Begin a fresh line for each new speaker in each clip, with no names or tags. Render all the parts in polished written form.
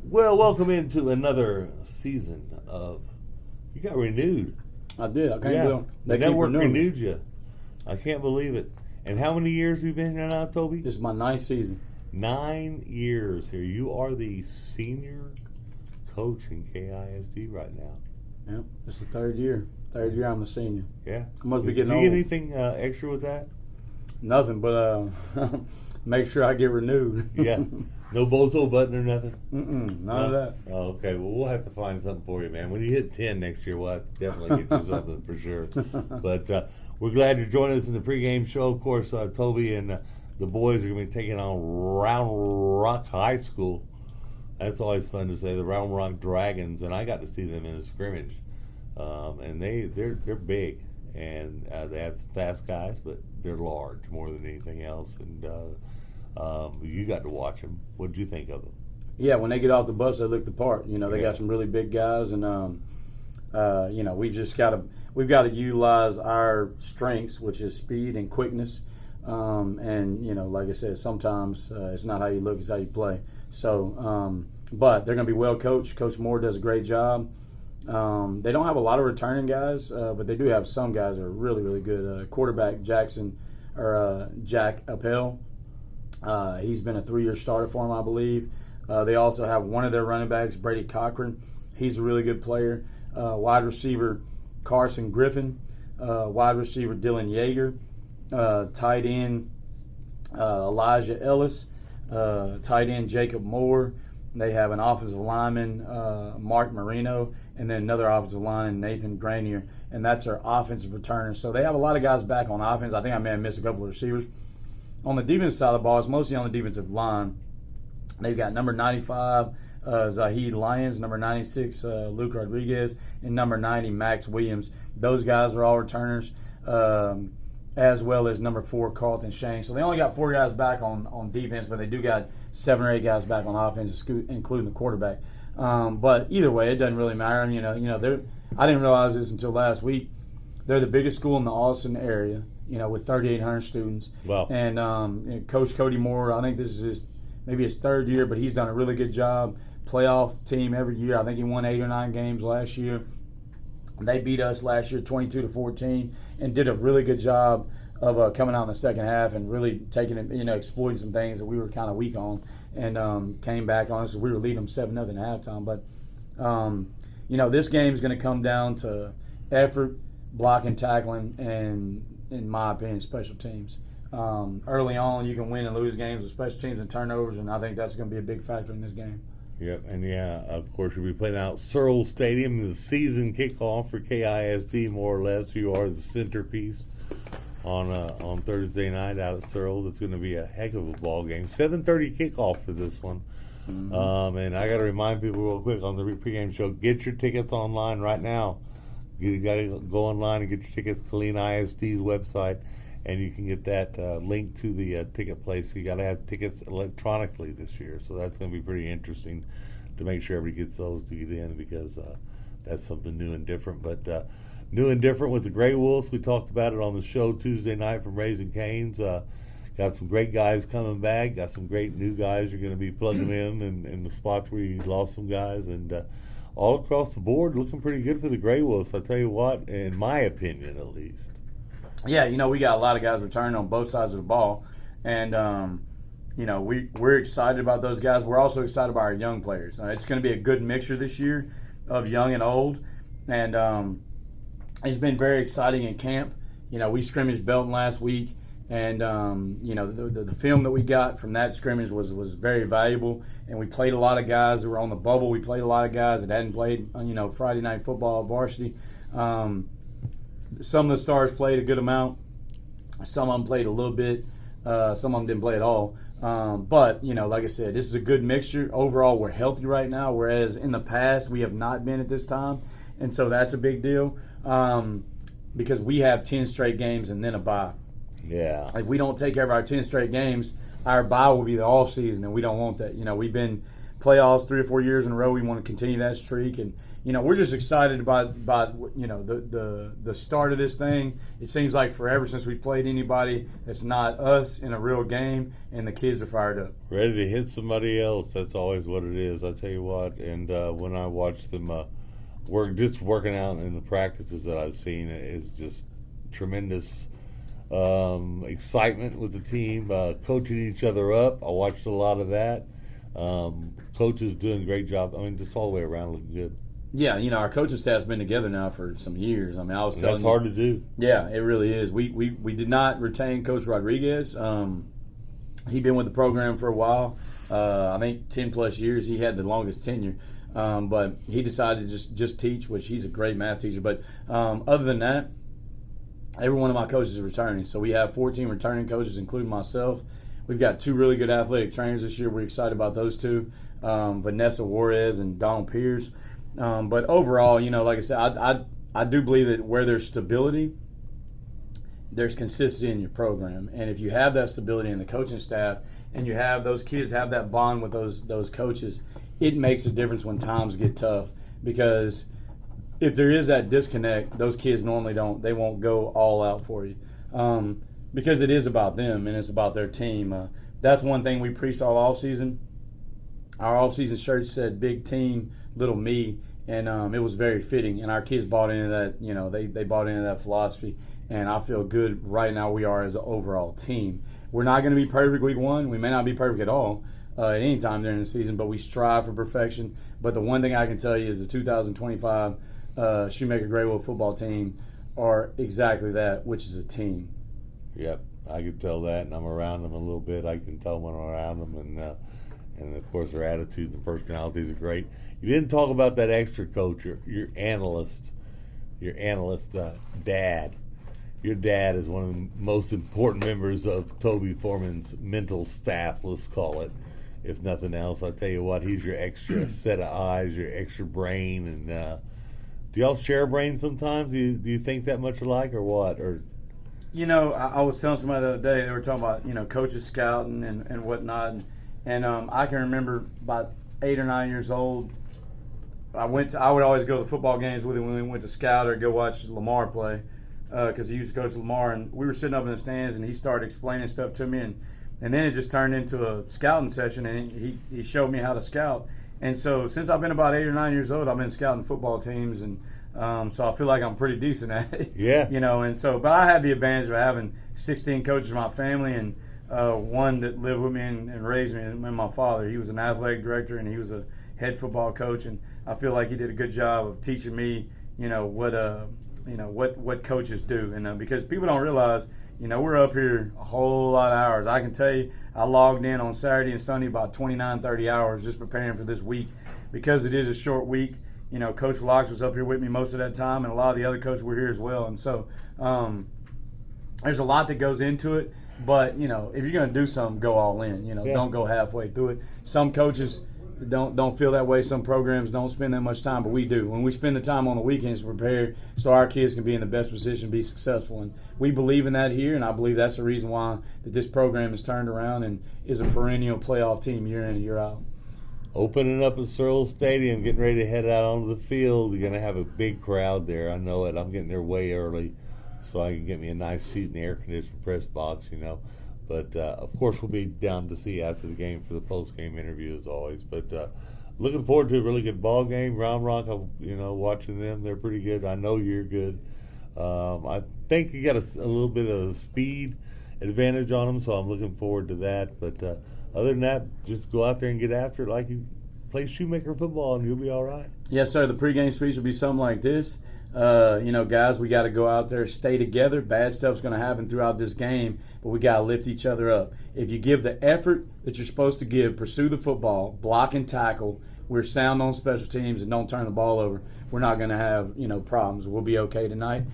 Well, welcome into another season of. You got renewed.
I did. I can't believe
The
they keep
network
renewing me.
renewed you. I can't believe it. And how many years have you been here now, Toby?
This is my ninth season.
9 years here. You are the senior coach in KISD right now.
Yeah, this is the third year. Third year I'm a senior.
Yeah.
I must be getting
Do you
old.
get anything extra with that?
Nothing, but make sure I get renewed.
Yeah. No bozo button or nothing?
None of that.
Oh, okay. Well, we'll have to find something for you, man. When you hit 10 next year, we'll have to definitely get you something for sure. But we're glad you're joining us in the pregame show. Of course, Toby and the boys are going to be taking on Round Rock High School. That's always fun to say, the Round Rock Dragons, and I got to see them in a scrimmage. And they're big, and they have some fast guys, but they're large more than anything else. And you got to watch them. What did you think of them?
Yeah, when they get off the bus, they look the part. You know, they
Yeah.
got some really big guys, and you know, we've got to utilize our strengths, which is speed and quickness. And you know, like I said, sometimes it's not how you look, it's how you play. So, but they're going to be well coached. Coach Moore does a great job. They don't have a lot of returning guys, but they do have some guys that are really, really good. Quarterback Jack Appel. He's been a 3-year starter for them, I believe. They also have one of their running backs, Brady Cochran. He's a really good player. Wide receiver Carson Griffin. Wide receiver Dylan Yeager. Tight end Elijah Ellis. Tight end Jacob Moore. They have an offensive lineman, Mark Marino, and then another offensive lineman, Nathan Granier, and that's their offensive returner. So they have a lot of guys back on offense. I think I may have missed a couple of receivers. On the defense side of the ball, it's mostly on the defensive line. They've got number 95, Zahid Lyons, number 96, Luke Rodriguez, and number 90, Max Williams. Those guys are all returners, as well as number 4, Carlton Shane. So they only got 4 guys back on defense, but they do got 7 or 8 guys back on offense, including the quarterback. But either way, it doesn't really matter. I mean, I didn't realize this until last week. They're the biggest school in the Austin area, with 3,800 students.
Wow.
And Coach Cody Moore, I think this is maybe his 3rd year, but he's done a really good job. Playoff team every year. I think he won 8 or 9 games last year. They beat us last year 22-14 and did a really good job of coming out in the second half and really taking it, exploiting some things that we were kind of weak on, and came back on us. We were leading them 7-0 at halftime. But, this game is going to come down to effort, blocking, tackling, and, in my opinion, special teams. Early on, you can win and lose games with special teams and turnovers, and I think that's going to be a big factor in this game.
Yep, and of course, you'll be playing out Searle Stadium, the season kickoff for KISD, more or less. You are the centerpiece on Thursday night out at Searle. It's going to be a heck of a ball game. 7:30 kickoff for this one. Mm-hmm. And I got to remind people real quick on the pregame show, get your tickets online right now. You got to go online and get your tickets, Killeen ISD's website, and you can get that link to the ticket place. You got to have tickets electronically this year, so that's going to be pretty interesting to make sure everybody gets those to get in, because that's something new and different. But new and different with the Grey Wolves, we talked about it on the show Tuesday night from Raising Cane's. Got some great guys coming back. Got some great new guys you're going to be plugging in the spots where you lost some guys, and all across the board looking pretty good for the Grey Wolves. I tell you what, in my opinion at least.
Yeah, we got a lot of guys returning on both sides of the ball, and we're excited about those guys. We're also excited about our young players. It's going to be a good mixture this year of young and old, and it's been very exciting in camp. We scrimmaged Belton last week, and the film that we got from that scrimmage was very valuable. And we played a lot of guys that were on the bubble. We played a lot of guys that hadn't played, Friday night football varsity. Some of the stars played a good amount. Some of them played a little bit. Some of them didn't play at all. But, like I said, this is a good mixture. Overall, we're healthy right now, whereas in the past we have not been at this time. And so that's a big deal, because we have 10 straight games and then a bye.
Yeah.
If we don't take care of our 10 straight games, our bye will be the off season, and we don't want that. We've been playoffs 3 or 4 years in a row. We want to continue that streak, and we're just excited about the start of this thing. It seems like forever since we played anybody that's not us in a real game, and the kids are fired up,
ready to hit somebody else. That's always what it is. I tell you what. And when I watch them working out in the practices that I've seen, it's just tremendous excitement with the team, coaching each other up. I watched a lot of that. Coaches doing a great job. I mean, just all the way around looking good.
Yeah, our coaching staff's been together now for some years. I mean,
That's hard to do.
Yeah, it really is. We did not retain Coach Rodriguez. He'd been with the program for a while. I think 10+ years. He had the longest tenure. But he decided to just teach, which he's a great math teacher. But other than that, every one of my coaches is returning. So we have 14 returning coaches, including myself. We've got 2 really good athletic trainers this year. We're excited about those 2, Vanessa Juarez and Dawn Pierce. But overall, like I said, I do believe that where there's stability, there's consistency in your program. And if you have that stability in the coaching staff and you have those kids have that bond with those coaches, it makes a difference when times get tough. Because if there is that disconnect, those kids normally they won't go all out for you. Because it is about them and it's about their team. That's one thing we preached all offseason. Our offseason shirt said "Big Team, Little Me," and it was very fitting. And our kids bought into that. They bought into that philosophy, and I feel good right now. We are as an overall team. We're not going to be perfect week 1. We may not be perfect at all at any time during the season, but we strive for perfection. But the one thing I can tell you is the 2025 Shoemaker Graywood football team are exactly that, which is a team.
Yep, I can tell that, and I'm around them a little bit. I can tell when I'm around them, and of course their attitude and personalities are great. You didn't talk about that extra coach, your analyst, dad. Your dad is one of the most important members of Toby Foreman's mental staff, let's call it. If nothing else, I'll tell you what, he's your extra set of eyes, your extra brain. And do y'all share a brain sometimes? Do you think that much alike or what? Or
I was telling somebody the other day, they were talking about, coaches scouting and whatnot. And I can remember about 8 or 9 years old, I would always go to the football games with him when we went to scout or go watch Lamar play because he used to coach Lamar. And we were sitting up in the stands and he started explaining stuff to me. And then it just turned into a scouting session and he showed me how to scout. And so since I've been about 8 or 9 years old, I've been scouting football teams and so I feel like I'm pretty decent at it.
Yeah.
And so, but I have the advantage of having 16 coaches in my family and one that lived with me and raised me, and my father. He was an athletic director and he was a head football coach, and I feel like he did a good job of teaching me, what coaches do. And because people don't realize, we're up here a whole lot of hours. I can tell you, I logged in on Saturday and Sunday about 29, 30 hours just preparing for this week because it is a short week. Coach Locks was up here with me most of that time, and a lot of the other coaches were here as well. And so there's a lot that goes into it. But, if you're going to do something, go all in. Don't go halfway through it. Some coaches don't feel that way. Some programs don't spend that much time, but we do. When we spend the time on the weekends to prepare so our kids can be in the best position to be successful. And we believe in that here, and I believe that's the reason why that this program is turned around and is a perennial playoff team year in and year out.
Opening up at Searles Stadium, getting ready to head out onto the field. You're going to have a big crowd there. I know it. I'm getting there way early so I can get me a nice seat in the air-conditioned press box, But, of course, we'll be down to see after the game for the post-game interview as always. But looking forward to a really good ball game. Round Rock, watching them, they're pretty good. I know you're good. I think you got a little bit of a speed advantage on them, so I'm looking forward to that. But other than that, just go out there and get after it like you play Shoemaker football, and you'll be all right.
Yes, sir. The pregame speech will be something like this. Guys, we got to go out there, stay together. Bad stuff's going to happen throughout this game, but we got to lift each other up. If you give the effort that you're supposed to give, pursue the football, block and tackle, we're sound on special teams and don't turn the ball over, we're not going to have, problems. We'll be okay tonight.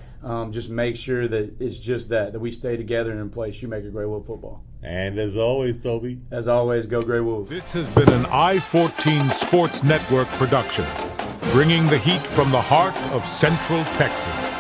Just make sure that it's just that we stay together and play Shoemaker Graywood football.
And as always, Toby.
As always, go Gray Wolves.
This has been an I-14 Sports Network production, bringing the heat from the heart of Central Texas.